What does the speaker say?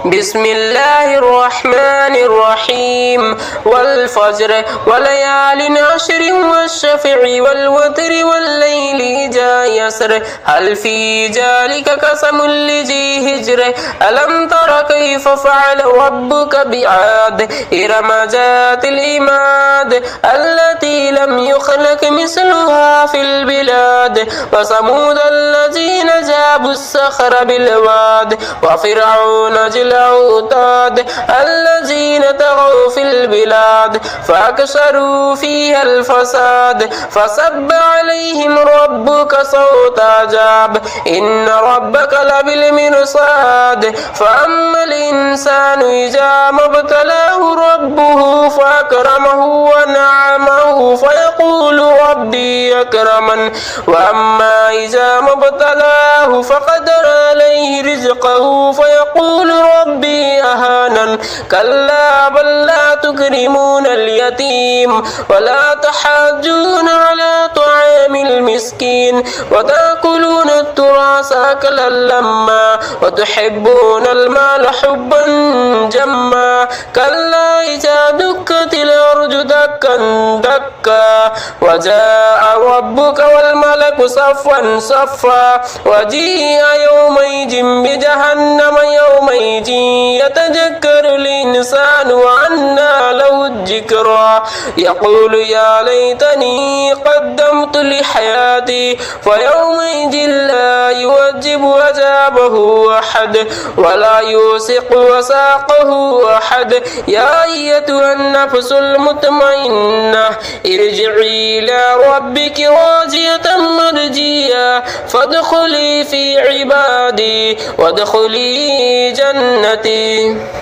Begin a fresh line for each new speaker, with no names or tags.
بسم الله الرحمن الرحيم والفجر وليال عشر والشفع والوتر والليل إذا يسر هل في ذلك قسم لذي هجر ألم تر كيف فعل ربك بعاد إرم ذات العماد التي لم يخلق مثلها في البلاد وثمود الذين جابوا الصخر بالواد وفرعون ذي الأوتاد الذين طغوا في البلاد فأكثروا فيها الفساد فصب عليهم ربك صوت عذاب إن ربك لبالمرصاد فأما الإنسان إذا ما ابتلاه ربه فأكرمه ونعمه فيقول ربي أكرمن وأما إذا ما ابتلاه فقدر عليه رزقه فيقول ربي أهانن كلا بل لا تكرمون اليتيم ولا تحاجون على طعام المسكين وتأكلون التراث أكلا لما وتحبون المال حبا جما كلا إذا دكت الأرض دكا دكا وجاء ربك والملك صفا صفا وجيء يومئذ بجهنم يومئذ يتذكر الإنسان وأنى له الذكرى يقول يا ليتني قدمت لحياتي فيومئذ لا يعذب عذابه أحد ولا يوثق وثاقه أحد يا أيتها النفس المطمئنة ارجعي إلى ربك راضية مرضية فادخلي في عبادي وادخلي جنتي.